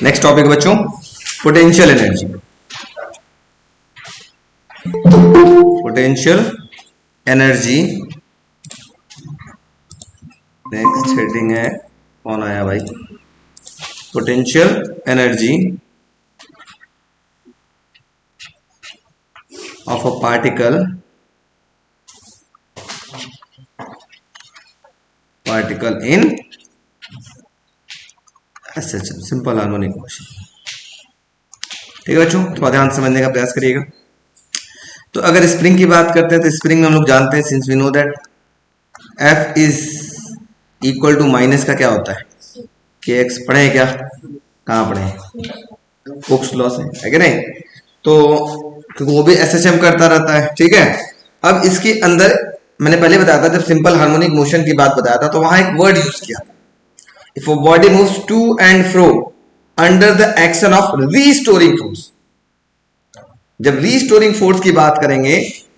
Next topic बच्चों, potential energy. Potential energy next heading है, कौन आया भाई? Potential energy of a particle in SHM, simple harmonic motion. ठीक है बच्चों, थोड़ा ध्यान समझने का प्रयास करिएगा। तो अगर स्प्रिंग की बात करते हैं तो स्प्रिंग में हम लोग जानते हैं, since we know that F is equal to minus का क्या होता है, के एक्स। पढ़े क्या? कहाँ पढ़े? हुक्स लॉ से, है कि नहीं? तो क्योंकि वो भी एसएचएम करता रहता है, ठीक है। अब इसके अंदर मैंने पहले बताया था, जब सिंपल हार्मोनिक मोशन की बात बताया था तो वहां एक वर्ड यूज किया था, if a body moves to and fro under the action of restoring force. जब रीस्टोरिंग फोर्स की बात करेंगे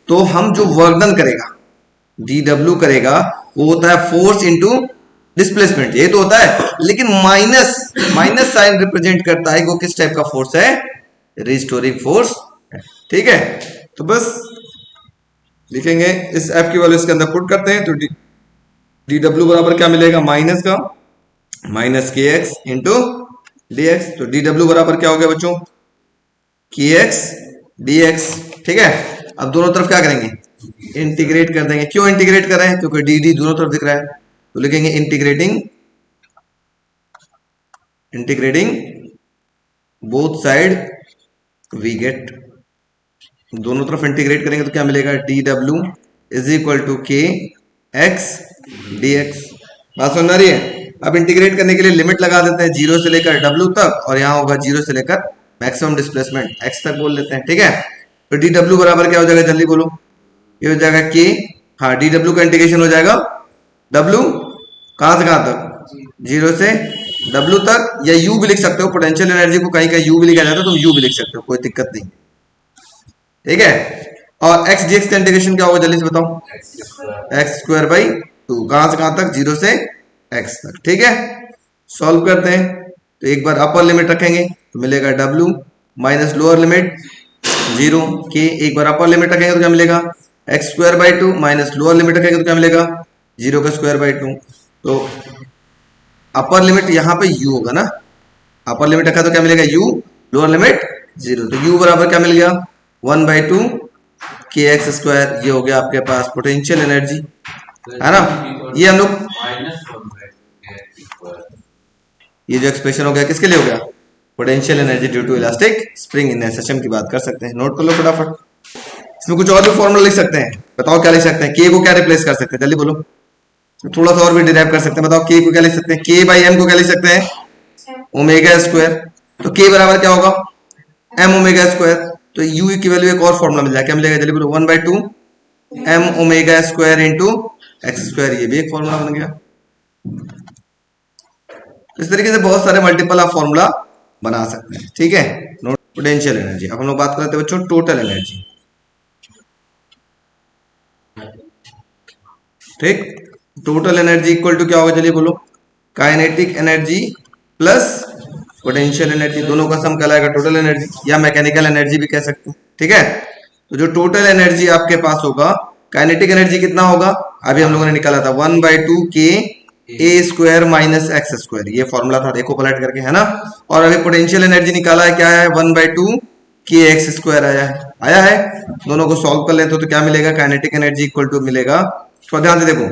तो हम जो वर्क डन करेगा, डीडब्ल्यू करेगा, वो होता है फोर्स इनटू डिस्प्लेसमेंट, ये तो होता है। लेकिन माइनस साइन रिप्रेजेंट करता है वो किस टाइप का फोर्स है, रिस्टोरिंग फोर्स। ठीक है, तो बस लिखेंगे, इस एफ की वैल्यू इसके अंदर पुट करते हैं तो डीडब्ल्यू बराबर क्या मिलेगा, माइनस का माइनस के एक्स इंटू डी एक्स। तो डीडब्ल्यू बराबर क्या हो गया बच्चों, के एक्स डी एक्स। ठीक है, अब दोनों तरफ क्या करेंगे, इंटीग्रेट कर देंगे। क्यों इंटीग्रेट कर रहे हैं? क्योंकि डी डी दोनों तरफ दिख रहा है, तो लिखेंगे integrating both side we get. दोनों तरफ इंटीग्रेट करेंगे तो क्या मिलेगा, D W is equal to K x D x. बात समझ आ रही है? अब इंटीग्रेट करने के लिए लिमिट लगा देते हैं 0 से लेकर डब्ल्यू तक, और यहाँ होगा 0 से लेकर मैक्सिमम डिस्प्लेसमेंट x तक बोल लेते हैं। ठीक है, तो डी डब्ल्यू बराबर क्या हो जाएगा, जल्दी बोलो। ये हो जाएगा के, हाँ डी डब्ल्यू का इंटीग्रेशन हो जाएगा w कहां से कहां तक, 0 से w तक, या u भी लिख सकते हो। पोटेंशियल एनर्जी को कहीं कहीं u भी लिखा जाता है, तुम u भी लिख सकते हो, कोई दिक्कत नहीं। ठीक है, और x dx का इंटीग्रेशन क्या होगा, जल्दी से बताओ, एक्स स्क्वायर बाई 2, कहां से कहां तक, 0 से x तक। ठीक है, सॉल्व करते हैं तो एक बार अपर लिमिट रखेंगे तो मिलेगा w माइनस लोअर लिमिट 0 के, एक बार अपर लिमिट रखेंगे तो क्या मिलेगा, x square by 2 minus lower limit रखेंगे तो क्या मिलेगा, 0 का स्क्वायर बाई 2। तो अपर लिमिट यहाँ पे u होगा ना, अपर लिमिट रखा तो क्या मिलेगा u, लोअर लिमिट 0, तो u बराबर क्या मिल गया, 1/2 के एक्स स्क्वायर। ये हो गया आपके पास पोटेंशियल एनर्जी, है ना। ये हम लोग ये जो एक्सप्रेशन हो गया किसके लिए हो गया, potential energy due to elastic spring in SHM की बात कर सकते हैं। नोट कर लो फटाफट। इसमें कुछ और भी फॉर्मूला लिख सकते हैं, बताओ क्या लिख सकते हैं, के को क्या रिप्लेस कर सकते हैं, जल्दी बोलो। थोड़ा सा और भी डिराइव कर सकते हैं, बताओ के को क्या लिख सकते हैं, के बाई एम को क्या लिख सकते हैं, ओमेगा स्क्वायर। तो के बराबर क्या होगा, एम ओमेगा स्क्वायर। तो यू की वैल्यू एक और फॉर्मूला मिल जाएगा, क्या मिलेगा, जल्दी बोलो, 1/2 M omega square into x square. ये भी एक फॉर्मूला बन गया। इस तरीके से बहुत सारे मल्टीपल आप फॉर्मूला बना सकते हैं। ठीक है, नोट पोटेंशियल एनर्जी। अब हम लोग बात करते हैं बच्चों टोटल एनर्जी। ठीक, टोटल एनर्जी इक्वल टू क्या होगा, चलिए बोलो, kinetic energy plus potential energy, दोनों का सम कहलाएगा टोटल एनर्जी, या मैकेनिकल एनर्जी भी कह सकते हैं। ठीक है, तो जो टोटल एनर्जी आपके पास होगा, काइनेटिक एनर्जी कितना होगा, अभी हम लोगों ने निकाला था 1/2 के ए स्क्वायर माइनस एक्स स्क्वायर, ये फॉर्मूला था, देखो पलट करके, है ना। और अभी पोटेंशियल एनर्जी निकाला है, क्या है, 1/2 के एक्स स्क्वायर आया है। दोनों को सॉल्व कर लेते हो तो क्या मिलेगा, काइनेटिक एनर्जी इक्वल टू मिलेगा, थोड़ा ध्यान से देखो,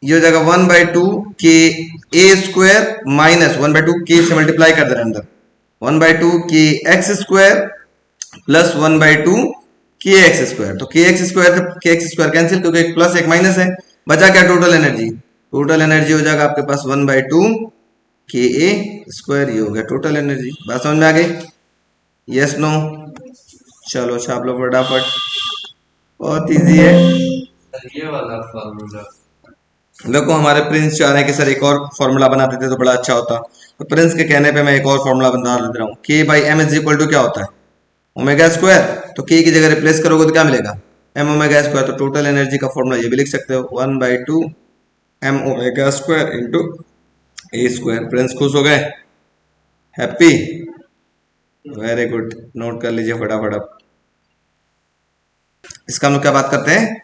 ये हो जाएगा 1/2 के ए स्क्वायर माइनस 1/2 के से मल्टीप्लाई कर दे रहे अंदर, 1/2 के एक्स स्क्वायर प्लस 1/2 के एक्स स्क्वायर। तो के एक्स स्क्वायर से के एक्स स्क्वायर कैंसिल, क्योंकि एक प्लस एक माइनस है, बचा क्या, टोटल एनर्जी। टोटल एनर्जी हो जाएगा आपके पास 1/2 के ए स्क्वायर, ये हो गया टोटल एनर्जी। बात समझ में आ गई, यस नो, चलो छाप लो फटाफट, बहुत इजी है। ये वाला फॉर्मूला देखो हमारे प्रिंस चाह रहे हैं कि सर एक और फॉर्मूला बना देते तो बड़ा अच्छा होता, तो प्रिंस के कहने पे मैं एक और फॉर्मूला बना दे रहा हूँ। K by M is equal to क्या होता है, ओमेगा स्क्वायर। तो के की जगह रिप्लेस करोगे तो क्या मिलेगा, एम ओमेगा स्क्वायर। तो टोटल एनर्जी का फॉर्मूला ये भी लिख सकते हो, 1/2 एम ओमेगा स्क्वायर इंटू ए स्क्वायर। प्रिंस खुश हो गए, हैप्पी, वेरी गुड, नोट कर लीजिए फटाफट। अब इसका हम लोग क्या बात करते हैं,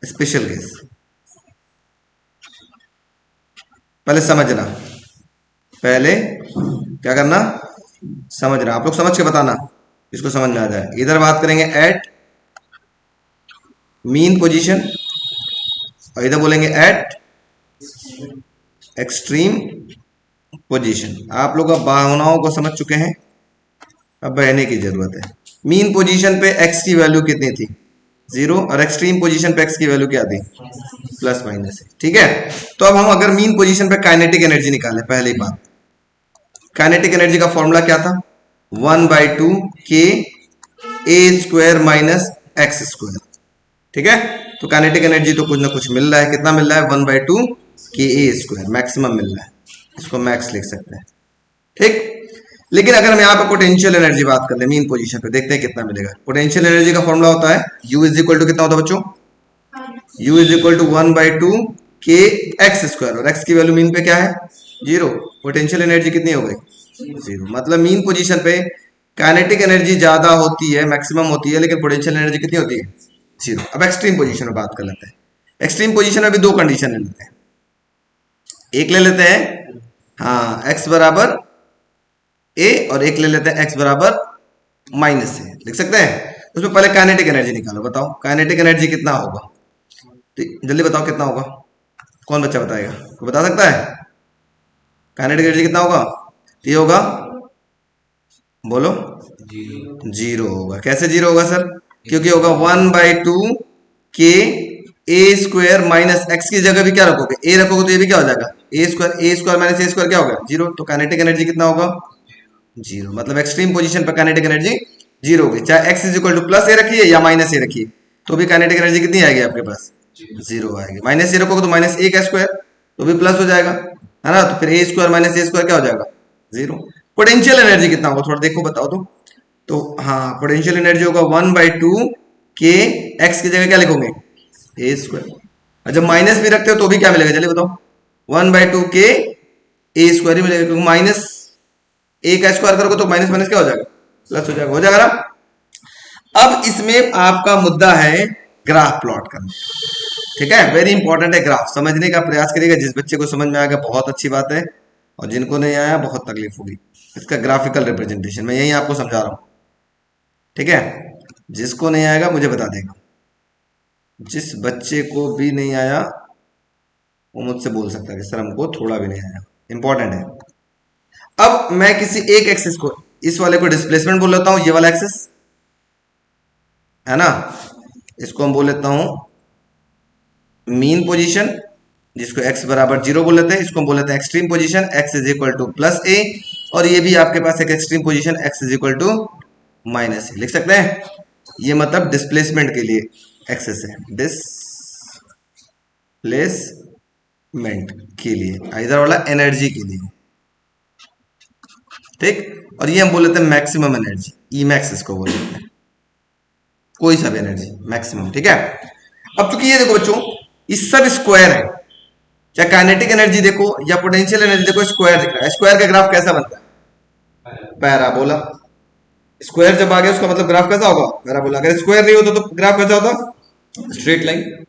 स्पेशल केस। पहले समझना, पहले क्या करना, समझना। आप लोग समझ के बताना, इसको समझ में आ जाए। इधर बात करेंगे एट मीन पोजीशन, और इधर बोलेंगे एट एक्सट्रीम पोजीशन। आप लोग अब भावनाओं को समझ चुके हैं, अब बहने की जरूरत है। मीन पोजीशन पे एक्स की वैल्यू कितनी थी, 0, और एक्सट्रीम पोजीशन पे एक्स की वैल्यू क्या थी, प्लस माइनस। ठीक है, तो अब हम अगर मीन पोजीशन पे काइनेटिक एनर्जी निकालें, पहली बात, काइनेटिक एनर्जी का फॉर्मूला क्या था, 1/2 के ए स्क्वायर माइनस एक्स स्क्वायर। ठीक है, तो काइनेटिक एनर्जी तो कुछ ना कुछ मिल रहा है, कितना मिल रहा है, 1/2 के ए स्क्वायर, मैक्सिमम मिल रहा है, इसको मैक्स लिख सकते हैं। ठीक, लेकिन अगर हम यहाँ पे पोटेंशियल एनर्जी बात कर ले मीन पोजीशन पे, देखते हैं कितना मिलेगा। पोटेंशियल एनर्जी का फॉर्मूला होता है U इज इक्वल टू कितना होता है बच्चों, U इज इक्वल टू 1/2 के एक्स स्क्वायर, और एक्स की वैल्यू मीन पे क्या है, 0। पोटेंशियल एनर्जी कितनी हो गई, 0। मतलब मीन पोजीशन पे काइनेटिक एनर्जी ज्यादा होती है, मैक्सिमम होती है, लेकिन पोटेंशियल एनर्जी कितनी होती है, 0। अब एक्सट्रीम पोजीशन में बात कर लेते हैं। एक्सट्रीम पोजीशन में भी दो कंडीशन ले लेते हैं, एक ले लेते हैं हाँ x बराबर a, और एक ले लेते हैं x बराबर माइनस a, लिख सकते हैं। उसमें पहले काइनेटिक एनर्जी निकालो, बताओ काइनेटिक एनर्जी कितना होगा, तो जल्दी बताओ कितना होगा, कौन बच्चा बताएगा, कोई बता सकता है काइनेटिक एनर्जी कितना होगा, ये होगा, बोलो, 0 होगा। कैसे 0 होगा सर, क्योंकि होगा 1/2 के ए स्क्वायर माइनस एक्स की जगह भी क्या रखोगे, ए रखोगे तो ये भी क्या हो जाएगा, ए स्क्वायर माइनस ए स्क्वायर क्या होगा, 0। तो काइनेटिक एनर्जी कितना होगा, 0। मतलब एक्सट्रीम पोजीशन पर काइनेटिक एनर्जी 0 होगी, चाहे x is equal to plus a रखिए या माइनस ए रखिए, तो भी काइनेटिक एनर्जी कितनी आएगी आपके पास, 0 आएगी। माइनस ए रखोगे तो माइनस ए का स्क्वायर, तो भी प्लस हो जाएगा, है ना, तो फिर ए स्क्वायर माइनस ए स्क्वायर क्या हो जाएगा, 0। पोटेंशियल एनर्जी कितना होगा, थोड़ा देखो बताओ तो हाँ पोटेंशियल एनर्जी होगा 1/2 के एक्स की जगह क्या लिखोगे, ए स्क्वायर, और जब माइनस भी रखते हो तो भी क्या मिलेगा, चलिए बताओ, 1/2 के ए स्क्वायर ही मिलेगा, क्योंकि माइनस ए का स्क्वायर करोगे तो माइनस माइनस क्या हो जाएगा, प्लस हो जाएगा ना। अब इसमें आपका मुद्दा है ग्राफ प्लॉट करना। ठीक है, वेरी इंपॉर्टेंट है, ग्राफ समझने का प्रयास करिएगा। जिस बच्चे को समझ में आएगा बहुत अच्छी बात है, और जिनको नहीं आया बहुत तकलीफ होगी। इसका ग्राफिकल रिप्रेजेंटेशन मैं यही आपको समझा रहा हूं। ठीक है, जिसको नहीं आएगा मुझे बता देगा, जिस बच्चे को भी नहीं आया वो मुझसे बोल सकता है कि सर हमको थोड़ा भी नहीं आया, इंपॉर्टेंट है। अब मैं किसी एक एक्सिस को, इस वाले को डिस्प्लेसमेंट बोल लेता हूं, ये वाला एक्सिस है ना, इसको हम बोल लेता हूं मीन पोजीशन, जिसको x बराबर 0 बोल लेते हैं, इसको हम बोल लेते हैं extreme position, x is equal to plus a, और ये भी आपके पास एक extreme position x is equal to minus a, लिख सकते हैं। ये मतलब डिस्प्लेसमेंट के लिए एक्सेस है, डिस्प्लेसमेंट के लिए, इधर वाला एनर्जी के लिए। ठीक, और ये हम बोल लेते हैं मैक्सिमम एनर्जी, ई मैक्स इसको बोल लेते हैं, कोई सा भी एनर्जी मैक्सिमम। ठीक है, अब चूंकि ये देखो बच्चों, इस सब स्क्वायर है, चाहे काइनेटिक एनर्जी देखो या पोटेंशियल एनर्जी देखो, स्क्वायर दिख रहा है। स्क्वायर का ग्राफ कैसा बनता है, पैराबोला। स्क्वायर जब आ गया उसका मतलब ग्राफ कैसा होगा, पैराबोला। अगर स्क्वायर नहीं होता तो ग्राफ कैसा होता, स्ट्रेट लाइन।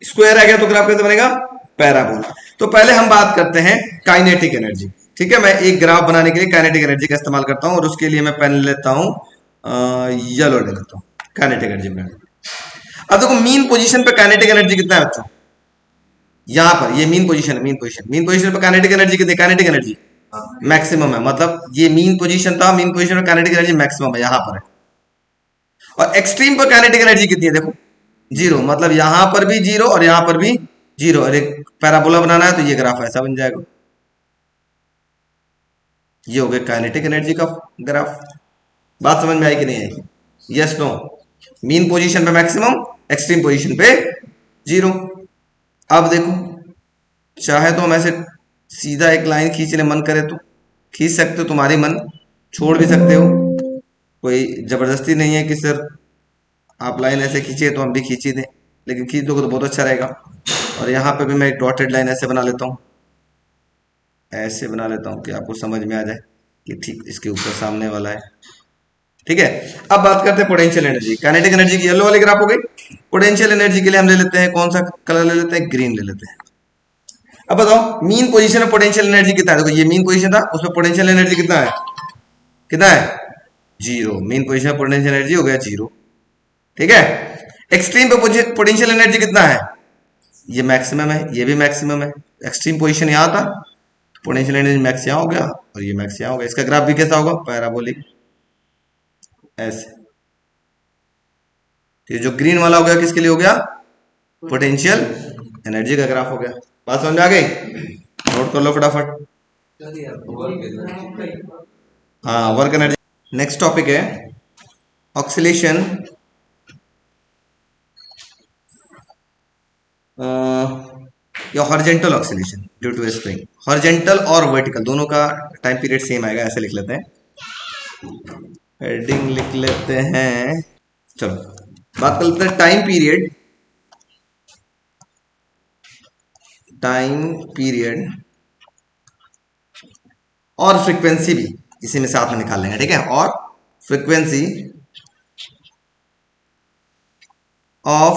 स्क्वायर आ गया तो ग्राफ कैसे बनेगा, पैराबोला। तो पहले हम बात करते हैं काइनेटिक एनर्जी। ठीक है, मैं एक ग्राफ बनाने के लिए काइनेटिक एनर्जी का इस्तेमाल करता हूं, और उसके लिए मैं पेन लेता हूं, येलो ले लेता हूं, काइनेटिक एनर्जी में। अब देखो मीन पोजीशन पे काइनेटिक एनर्जी कितना है बच्चों, यहां पर ये मीन पोजीशन है, मीन पोजीशन पे काइनेटिक एनर्जी कितनी, काइनेटिक एनर्जी मैक्सिमम है। मतलब ये मीन पोजीशन था, मीन पोजीशन में काइनेटिक एनर्जी मैक्सिमम है, यहां पर है। और एक्सट्रीम पर काइनेटिक एनर्जी कितनी है, देखो 0, मतलब यहां पर भी 0 और यहां पर भी 0। और एक पैराबोला बनाना है तो ये ग्राफ ऐसा बन जाएगा। ये हो गया काइनेटिक एनर्जी का ग्राफ। बात समझ में आई कि नहीं आई, यस नो। मीन पोजीशन पे मैक्सिमम, एक्सट्रीम पोजीशन पे 0। अब देखो, चाहे तो हम ऐसे सीधा एक लाइन खींचने मन करे तो खींच सकते हो, तुम्हारी मन, छोड़ भी सकते हो, कोई जबरदस्ती नहीं है कि सर आप लाइन ऐसे खींचिए तो हम भी खींच ही दें, लेकिन खींच दोगे तो बहुत अच्छा रहेगा। और यहाँ पे भी मैं एक डॉटेड लाइन ऐसे बना लेता हूँ, ऐसे बना लेता हूँ कि आपको समझ में आ जाए। कि ठीक इसके ऊपर सामने वाला है। ठीक है, अब बात करते हैं पोटेंशियल एनर्जी। काइनेटिक एनर्जी की येलो वाली ग्राफ हो गई। पोटेंशियल एनर्जी के लिए हम ले लेते हैं कौन सा कलर ले लेते हैं, ग्रीन ले लेते हैं। अब बताओ मीन पोजीशन में पोटेंशियल एनर्जी कितना है। देखो ये मीन पोजीशन था, उसमें पोटेंशियल एनर्जी कितना है, कितना है, जीरो। मीन पोजीशन में पोटेंशियल एनर्जी हो गया जीरो। ठीक है, एक्सट्रीम पे पोटेंशियल एनर्जी कितना है, ये मैक्सिमम है, ये भी मैक्सिमम है। एक्सट्रीम पोजीशन यहां था, पोटेंशियल एनर्जी मैक्स यहां हो गया और ये मैक्स यहां हो गया। इसका ग्राफ भी कैसा होगा, पैराबोलिक ऐसे। तो ये जो ग्रीन वाला हो गया किसके लिए हो गया, पोटेंशियल एनर्जी का ग्राफ हो गया। बात समझ में आ गई, नोट कर लो फटाफट। हाँ, वर्क एनर्जी। नेक्स्ट टॉपिक है ऑक्सीलेशन या horizontal oscillation due to spring. Horizontal और वर्टिकल दोनों का टाइम पीरियड सेम आएगा, ऐसे लिख लेते हैं, हेडिंग लिख लेते हैं। चलो बात कर लेते हैं टाइम पीरियड और फ्रीक्वेंसी भी इसी में साथ में निकाल लेंगे। ठीक है, और frequency of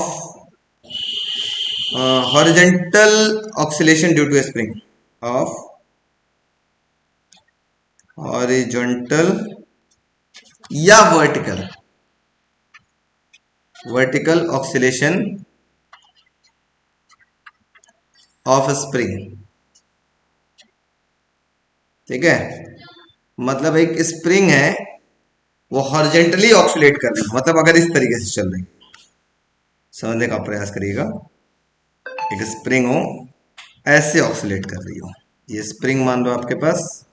horizontal oscillation due to spring, of horizontal या वर्टिकल ऑक्सीलेशन ऑफ स्प्रिंग। ठीक है, मतलब एक स्प्रिंग है वो हॉरिजॉन्टली ऑक्सीलेट कर रही है, मतलब अगर इस तरीके से चल रही, समझने का प्रयास करिएगा। एक स्प्रिंग हो ऐसे ऑक्सीलेट कर रही हो, ये स्प्रिंग मान लो आपके पास।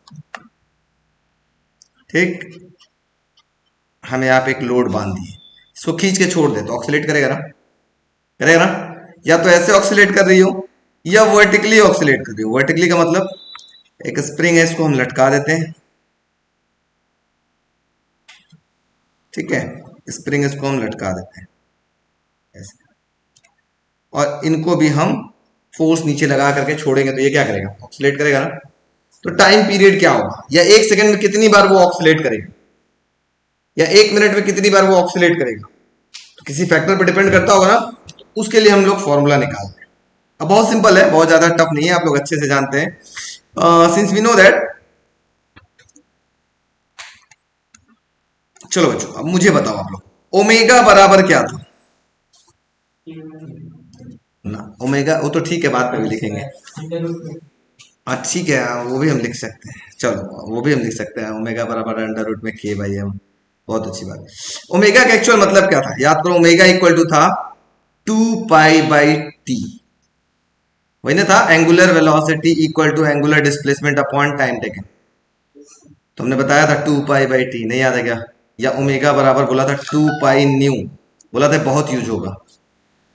ठीक, हम यहाँ पे एक लोड बांध दिए, इसको खींच के छोड़ दे तो ऑक्सीलेट करेगा ना, करेगा ना। या तो ऐसे ऑक्सीलेट कर रही हो या वर्टिकली ऑक्सीलेट कर रही हो। वर्टिकली का मतलब एक स्प्रिंग है, इसको हम लटका देते हैं। ठीक है, स्प्रिंग इसको हम लटका देते हैं ऐसे, और इनको भी हम फोर्स नीचे लगा करके छोड़ेंगे तो ये क्या करेगा, ऑक्सीलेट करेगा ना। तो टाइम पीरियड क्या होगा, या एक सेकंड में कितनी बार वो ऑक्सीलेट करेगा, या एक मिनट में कितनी बार वो ऑक्सीलेट करेगा, तो किसी फैक्टर पर डिपेंड करता होगा ना। तो उसके लिए हम लोग फॉर्मूला निकालते हैं। अब बहुत सिंपल है, बहुत ज्यादा टफ नहीं है, आप लोग अच्छे से जानते हैं। सिंस वी नो दैट, चलो बच्चों अब मुझे बताओ आप लोग ओमेगा बराबर क्या था ना। ओमेगा वो तो ठीक है, बाद में भी लिखेंगे। हाँ ठीक है, वो भी हम लिख सकते हैं, चलो वो भी हम लिख सकते हैं। ओमेगा बराबर अंडर रूट में के बाई एम, बहुत अच्छी बात। ओमेगा का एक्चुअल मतलब क्या था, याद करो। ओमेगा इक्वल टू था 2π/t, वही ना था, angular velocity equal to angular displacement upon time taken. तो हमने बताया था 2π/t, नहीं याद है क्या। या ओमेगा बराबर बोला था 2π न्यू, बोला था बहुत यूज होगा,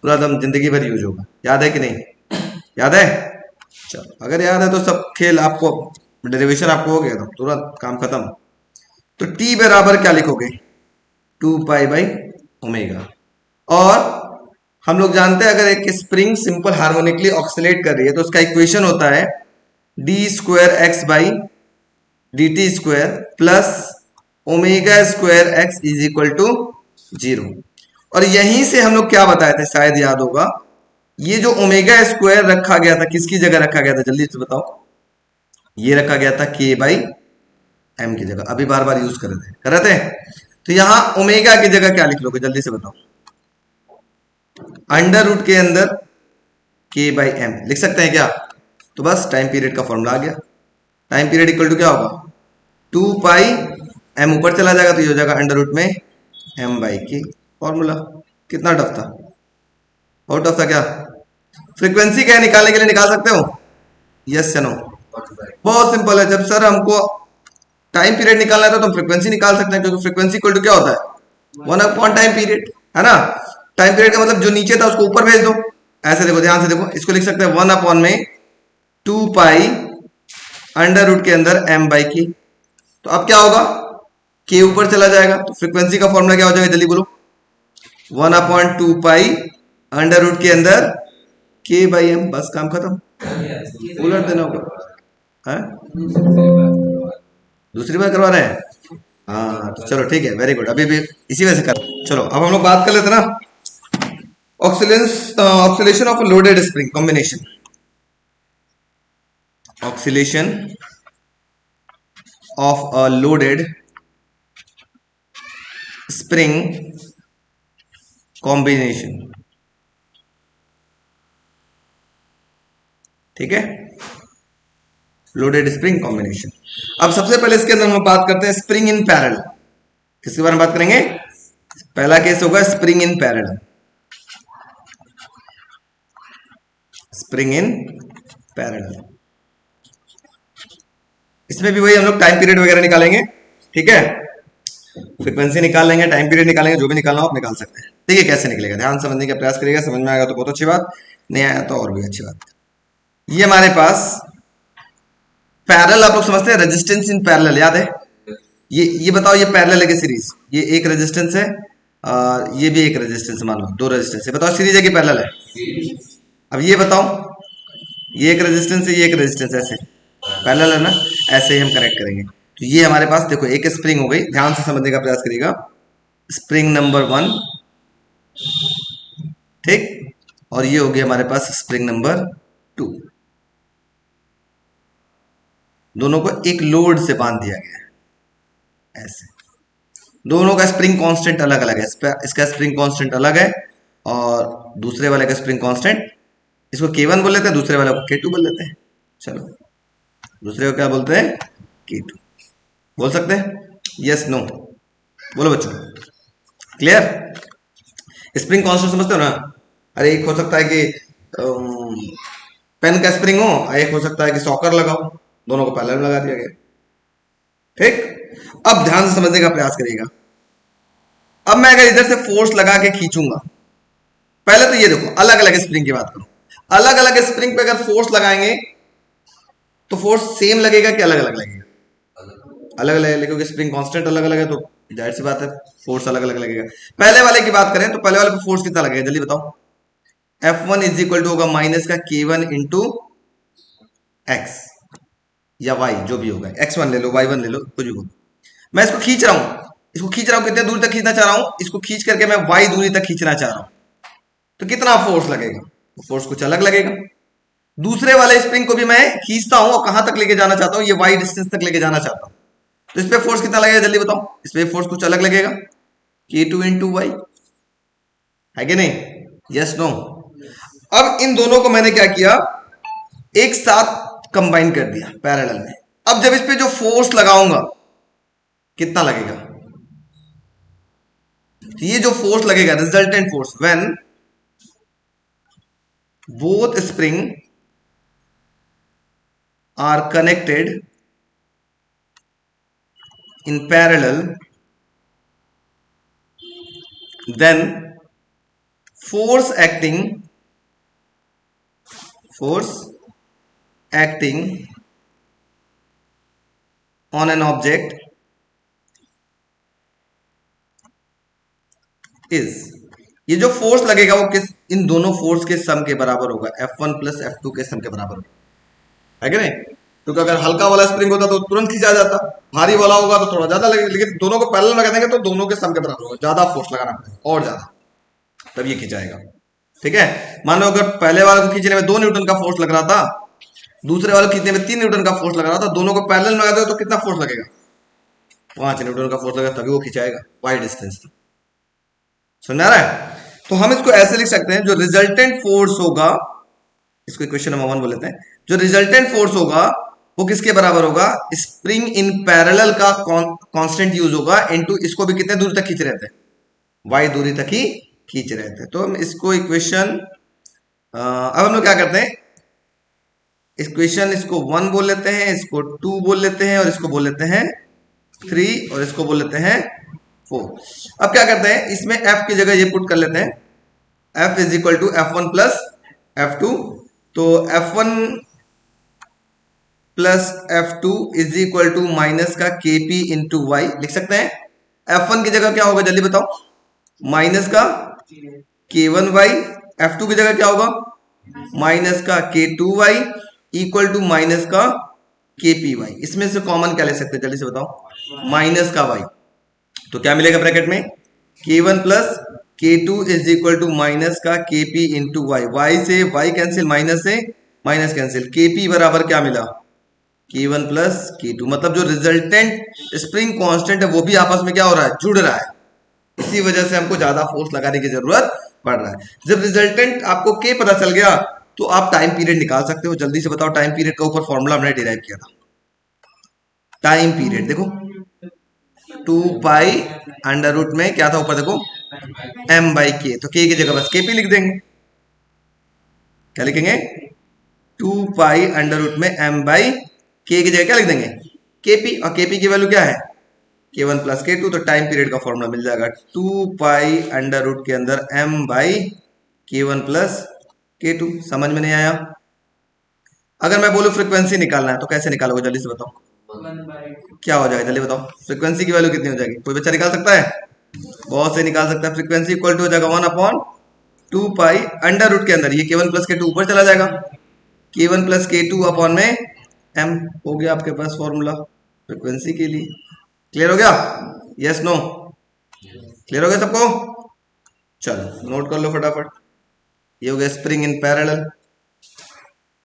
पूरा दम जिंदगी भर यूज होगा। याद है कि नहीं, याद है। चलो अगर याद है तो सब खेल आपको, डेरिवेशन आपको हो गया तो तुरंत काम खत्म। तो t बराबर क्या लिखोगे, 2π/ओमेगा। और हम लोग जानते हैं अगर एक स्प्रिंग सिंपल हार्मोनिकली ऑक्सीलेट कर रही है तो उसका इक्वेशन होता है d²x/dt² plus ω²x is equal to 0। और यहीं से हम लोग क्या बताए थे, शायद याद होगा, ये जो ω² रखा गया था किसकी जगह रखा गया था, जल्दी से बताओ। ये रखा गया था k/m की जगह, अभी बार बार यूज कर रहे थे। तो यहां ओमेगा की जगह क्या लिख लोगे, जल्दी से बताओ। अंडर रूट के अंदर k/m लिख सकते हैं क्या। तो बस टाइम पीरियड का फॉर्मूला आ गया। टाइम पीरियड इक्वल टू क्या होगा, 2π, m ऊपर चला जाएगा तो ये हो जाएगा अंडर रूट में m/k। फॉर्मूला कितना टफ था, बहुत टफ था क्या। फ्रीक्वेंसी क्या है निकालने के लिए, निकाल सकते हो, यस या नो। बहुत सिंपल है, जब सर हमको टाइम पीरियड निकालना था तो हम फ्रीक्वेंसी निकाल सकते हैं, क्योंकि फ्रीक्वेंसी इक्वल टू क्या होता है, 1/टाइम पीरियड, है ना। टाइम पीरियड का मतलब जो नीचे था उसको ऊपर भेज दो। ऐसे देखो, ध्यान से देखो, इसको लिख सकते हैं 1/2π अंडर रूट के अंदर m/k। तो अब क्या होगा, k ऊपर चला जाएगा तो फ्रीक्वेंसी का फॉर्मूला क्या हो जाएगा, जल्दी बोलो। 1/2π अंडर रूट के अंदर k/m, बस काम खत्म, उलट देना होगा। दूसरी बार करवा रहे हैं? हाँ तो चलो ठीक है, वेरी गुड, अभी भी इसी वजह से कर। चलो अब हम लोग बात कर लेते हैं ना, oscillation of loaded spring combination. Oscillation of a loaded spring combination. ठीक है, लोडेड स्प्रिंग कॉम्बिनेशन। अब सबसे पहले इसके अंदर हम बात करते हैं स्प्रिंग इन पैरेलल। किसके बारे में बात करेंगे? पहला केस होगा spring in parallel. Spring in parallel, इसमें भी वही हम लोग टाइम पीरियड वगैरह निकालेंगे। ठीक है, फ्रीक्वेंसी निकाल लेंगे, टाइम पीरियड निकालेंगे, जो भी निकालना हो आप निकाल सकते हैं। ठीक है, कैसे निकलेगा ध्यान समझने का प्रयास करिएगा, समझ में आएगा तो बहुत अच्छी बात, नहीं आया तो और भी अच्छी बात। ये हमारे पास पैरेलल, आप लोग समझते हैं रेजिस्टेंस इन पैरेलल, याद है? ये बताओ, ये पैरेलल है कि सीरीज? ये एक रेजिस्टेंस है, ये भी एक रेजिस्टेंस, मान लो दो रेजिस्टेंस है, बताओ सीरीज है कि पैरेलल है? अब ये बताओ, ये एक रेजिस्टेंस है, ये एक रेजिस्टेंस, ऐसे पैरेलल है ना, ऐसे ही हम कनेक्ट करेंगे। तो ये हमारे पास देखो एक स्प्रिंग हो गई, ध्यान से समझने का प्रयास करिएगा, स्प्रिंग नंबर 1, ठीक, और ये हो गया हमारे पास स्प्रिंग नंबर 2। दोनों को एक लोड से बांध दिया गया है ऐसे। दोनों का स्प्रिंग कांस्टेंट अलग अलग है, इसका स्प्रिंग कांस्टेंट अलग है और दूसरे वाले का स्प्रिंग कांस्टेंट, इसको K1 बोल लेते हैं, दूसरे वाले को K2 बोल लेते हैं। चलो, दूसरे को क्या बोलते हैं? K2 बोल सकते हैं, यस नो बोलो बच्चों, क्लियर? स्प्रिंग कांस्टेंट समझते हो ना? अरे एक हो सकता है कि पेन का स्प्रिंग हो, एक हो सकता है कि सॉकर लगाओ, दोनों को पैरेलल लगा दिया गया। ठीक, अब ध्यान से समझने का प्रयास करिएगा। अब मैं अगर इधर से फोर्स लगा के खींचूंगा, पहले तो ये देखो अलग अलग स्प्रिंग की बात करूं, अलग अलग स्प्रिंग पे अगर फोर्स लगाएंगे तो फोर्स सेम लगेगा कि अलग अलग लगेगा? अलग अलग लगेगा, क्योंकि स्प्रिंग कांस्टेंट अलग अलग है, तो जाहिर सी बात है फोर्स अलग अलग लगेगा। पहले वाले की बात करें तो पहले वाले पे फोर्स कितना लगेगा, जल्दी बताओ? F1 इज इक्वल टू होगा माइनस का K1 इंटू एक्स या y, जो भी होगा, x1 ले लो, y1 ले लो, कुछ भी बोलो। मैं इसको खींच रहा हूं, कितने दूर तक खींचना चाह रहा हूं, इसको खींच करके मैं y दूरी तक खींचना चाह रहा हूं, तो कितना फोर्स लगेगा? फोर्स कुछ अलग लगेगा। दूसरे वाले स्प्रिंग को भी मैं खींचता हूं और कहां तक लेके जाना चाहता हूं, ये y डिस्टेंस तक लेके जाना चाहता हूं, तो इस पे फोर्स कितना लगेगा, जल्दी बताओ? इस पे फोर्स कुछ अलग लगेगा, K2 इंटू वाई, है कि नहीं? Yes no? अब इन दोनों को मैंने क्या किया, एक साथ कंबाइन कर दिया पैरेलल में। अब जब इस पे जो फोर्स लगाऊंगा कितना लगेगा? ये जो फोर्स लगेगा, resultant force, when both spring are connected in parallel, then force acting on an object is, ये जो फोर्स लगेगा वो किस, इन दोनों फोर्स के सम के बराबर होगा, F1 प्लस F2 के सम के बराबर होगा, है कि नहीं? क्योंकि अगर हल्का वाला स्प्रिंग होता तो तुरंत खींचा जाता, भारी वाला होगा तो थोड़ा ज्यादा लगेगा, लेकिन दोनों को पैरेलल लगा देंगे तो दोनों के सम के बराबर होगा, ज्यादा फोर्स लगाना पड़ेगा और ज्यादा, तब ये खिंचाएगा। ठीक है, मान लो अगर पहले वाले को खींचने में 2 न्यूटन का फोर्स लग रहा था, दूसरे वाले को खींचने में 3 न्यूटन का फोर्स लग रहा था, दोनों को पैरेलल लगा दो तो कितना फोर्स लगेगा? 5 न्यूटन का फोर्स लगेगा, तभी वो खिंचाएगा वाई डिस्टेंस। समझ आ रहा है? तो हम इसको ऐसे लिख सकते हैं, जो रिजल्टेंट फोर्स होगा, इसको इक्वेशन नंबर 1 बोल लेते हैं, जो रिजल्टेंट फोर्स होगा वो किसके बराबर होगा? स्प्रिंग इन पैरेलल का कांस्टेंट यूज होगा इनटू, इसको भी कितने दूर तक खींच रहे थे? y दूरी तक ही खींच रहे थे। तो हम इसको इक्वेशन, अब हम लोग क्या करते हैं, इक्वेशन इसको 1 बोल लेते हैं, इसको 2 बोल लेते हैं, और इसको बोल लेते हैं 3, और इसको बोल लेते हैं 4। अब क्या करते हैं, इसमें f की जगह ये पुट कर लेते हैं, f is equal to F1 plus F2, तो F1 plus F2 is equal to minus का KP इंटू वाई लिख सकते हैं। F1 की जगह क्या होगा, जल्दी बताओ? माइनस का K1y, F2 की जगह क्या होगा? माइनस का K2y इक्वल टू माइनस का के पी वाई, इसमें से कॉमन क्या ले सकते हैं जल्दी से बताओ, माइनस का वाई, तो क्या मिलेगा ब्रैकेट में, K one plus K two is equal to minus का K P into Y, Y से वाई कैंसिल, माइनस से माइनस कैंसिल, के पी बराबर क्या मिला, के वन प्लस के टू, मतलब जो रिजल्टेंट स्प्रिंग कांस्टेंट है वो भी आपस में क्या हो रहा है, जुड़ रहा है, इसी वजह से हमको ज्यादा फोर्स लगाने की जरूरत पड़ रहा है। जब रिजल्टेंट आपको के पता चल गया तो आप टाइम पीरियड निकाल सकते हो, जल्दी से बताओ टाइम पीरियड का ऊपर फॉर्मूला हमने डिराइव किया था, टाइम पीरियड देखो 2 पाई अंडर रूट में क्या था ऊपर देखो m बाई के, तो के की जगह बस के पी लिख देंगे, क्या लिखेंगे 2 पाई अंडर रूट में m बाई के की जगह क्या लिख देंगे के पी, और के पी की वैल्यू क्या है के वन प्लस के टू, तो टाइम पीरियड का फॉर्मूला मिल जाएगा 2 पाई अंडर रूट के अंदर m बाई के वन प्लस के टू। समझ में नहीं आया? अगर मैं बोलूं फ्रीक्वेंसी निकालना है तो कैसे निकालोगे जल्दी से बताओ, क्या हो जाएगा जल्दी बताओ, फ्रीक्वेंसी की वैल्यू कितनी हो जाएगी, कोई बच्चा निकाल सकता है, बहुत से निकाल सकता है, फ्रीक्वेंसी इक्वल टू हो जाएगा 1/2 पाई अंडर रूट के अंदर ये के वन प्लस के टू ऊपर चला जाएगा, के one plus K two upon में m, हो गया आपके पास फॉर्मूला फ्रीक्वेंसी के लिए। क्लियर हो गया, यस नो, क्लियर हो गया सबको, चलो नोट कर लो फटाफट, ये हो गया स्प्रिंग इन पैरेलल।